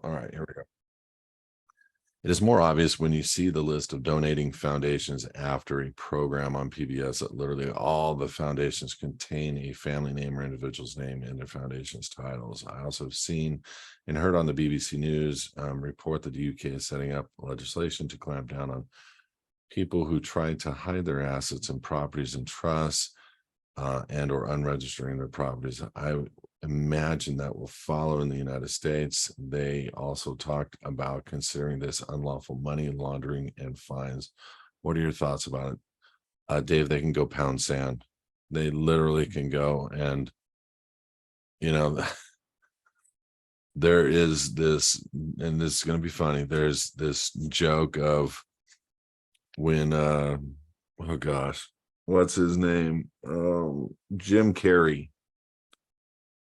All right, here we go. It is more obvious when you see the list of donating foundations after a program on PBS that literally all the foundations contain a family name or individual's name in their foundation's titles. I also have seen and heard on the BBC News report that the UK is setting up legislation to clamp down on people who try to hide their assets and properties in trusts and or unregistering their properties. I imagine that will follow in the United States. They also talked about considering this unlawful money laundering and fines. What are your thoughts about it? Dave, they can go pound sand. They literally can go and, you know, there is this, and this is going to be funny. There's this joke of when, oh gosh, what's his name? Jim Carrey.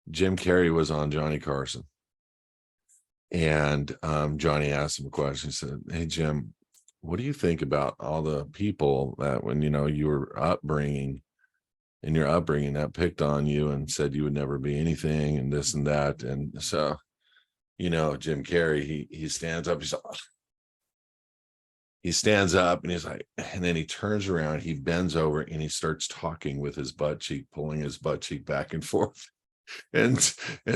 Jim Carrey was on Johnny Carson, and Johnny asked him a question. He said, "Hey Jim, what do you think about all the people that when you were in your upbringing that picked on you and said you would never be anything and this and that?" And so, Jim Carrey, he stands up. He stands up and he's like, and then he turns around, he bends over and he starts talking with his butt cheek, pulling his butt cheek back and forth. and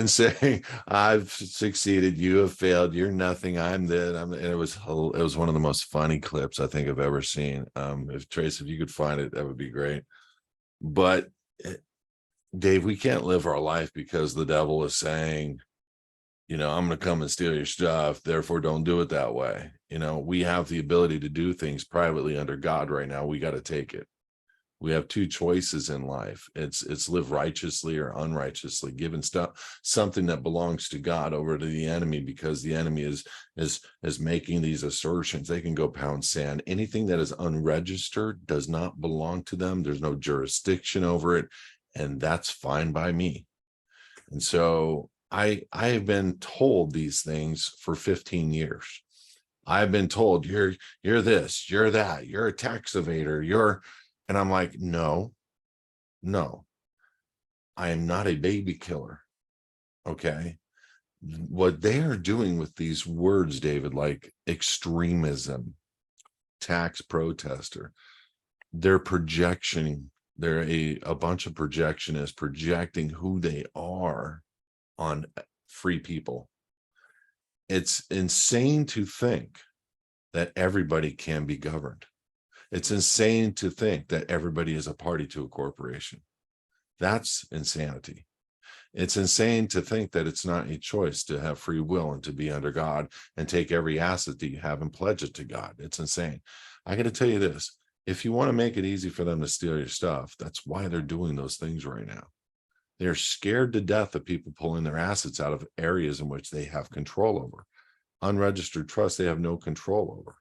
saying, "I've succeeded, you have failed, you're nothing, I'm this." And it was one of the most funny clips I think I've ever seen. If Trace, if you could find it, that would be great. But Dave, we can't live our life because the devil is saying, I'm going to come and steal your stuff, therefore don't do it that way. We have the ability to do things privately under God right now. We got to take it. We have two choices in life. It's live righteously or unrighteously, giving something that belongs to God over to the enemy, because the enemy is making these assertions. They can go pound sand. Anything that is unregistered does not belong to them. There's no jurisdiction over it, and that's fine by me. And so I have been told these things for 15 years. I've been told you're this, you're that, you're a tax evader, and I'm like, no, I am not a baby killer. Okay. What they are doing with these words, David, like extremism, tax protester, they're projecting, they're a bunch of projectionists projecting who they are on free people. It's insane to think that everybody can be governed. It's insane to think that everybody is a party to a corporation. That's insanity. It's insane to think that it's not a choice to have free will and to be under God and take every asset that you have and pledge it to God. It's insane. I got to tell you this. If you want to make it easy for them to steal your stuff, that's why they're doing those things right now. They're scared to death of people pulling their assets out of areas in which they have control over. Unregistered trusts, they have no control over.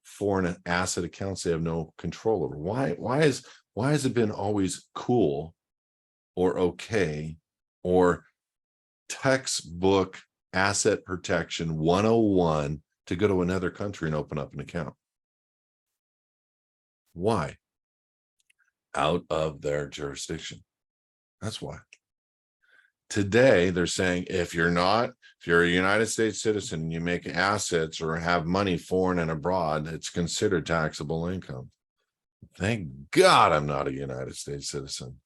Foreign asset accounts, they have no control over. Why has it been always cool or okay or textbook asset protection 101 to go to another country and open up an account? Why? Out of their jurisdiction. That's why. Today, they're saying if you're a United States citizen and you make assets or have money foreign and abroad, it's considered taxable income. Thank God I'm not a United States citizen.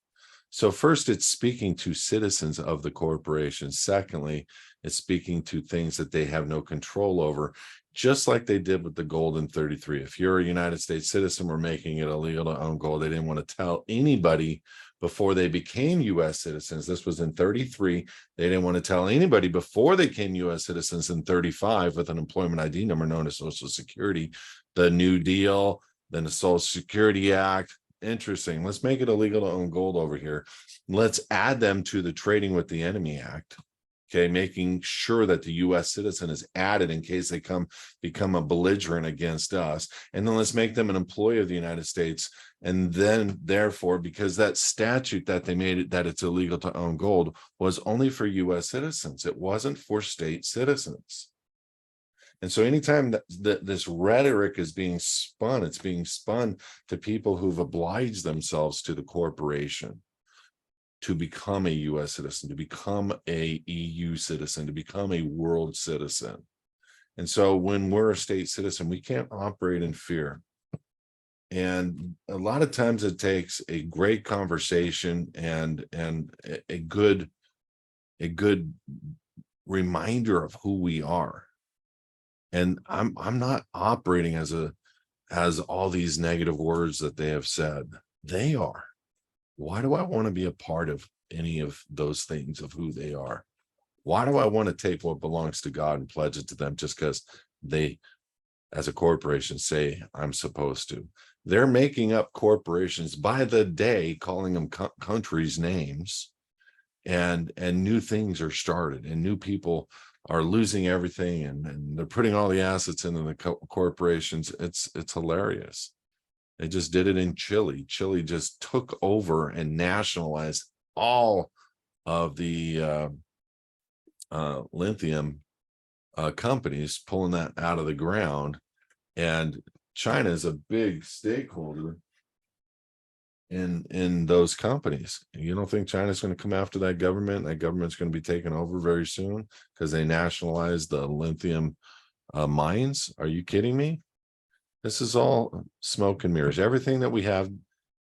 So first, it's speaking to citizens of the corporation. Secondly, it's speaking to things that they have no control over, just like they did with the gold in 33. If you're a United States citizen, we're making it illegal to own gold. They didn't want to tell anybody before they became U.S. citizens. This was in 33. They didn't want to tell anybody before they became U.S. citizens in 35 with an employment ID number known as Social Security. The New Deal, then the Social Security Act. Interesting. Let's make it illegal to own gold over here. Let's add them to the Trading with the Enemy Act. Okay, making sure that the U.S. citizen is added in case they become a belligerent against us. And then let's make them an employee of the United States. And then, therefore, because that statute that they made it that it's illegal to own gold was only for U.S. citizens. It wasn't for state citizens. And so anytime that this rhetoric is being spun, it's being spun to people who've obliged themselves to the corporation. to become a US citizen, to become a EU citizen, to become a world citizen. And so when we're a state citizen, we can't operate in fear. And a lot of times it takes a great conversation and a good reminder of who we are. And I'm not operating as all these negative words that they have said. They are. Why do I want to be a part of any of those things of who they are? Why do I want to take what belongs to God and pledge it to them just because they, as a corporation, say I'm supposed to? They're making up corporations by the day, calling them countries' names, and new things are started, and new people are losing everything, and they're putting all the assets into the corporations. It's hilarious. They just did it in Chile. Chile just took over and nationalized all of the lithium companies, pulling that out of the ground. And China is a big stakeholder in those companies. You don't think China's going to come after that government? That government's going to be taken over very soon because they nationalized the lithium mines? Are you kidding me? This is all smoke and mirrors. Everything that we have,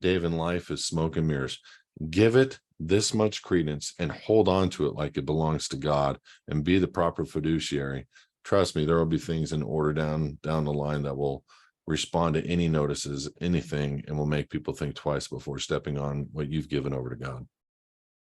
Dave, in life is smoke and mirrors. Give it this much credence and hold on to it like it belongs to God, and be the proper fiduciary. Trust me, there will be things in order down the line that will respond to any notices, anything, and will make people think twice before stepping on what you've given over to God.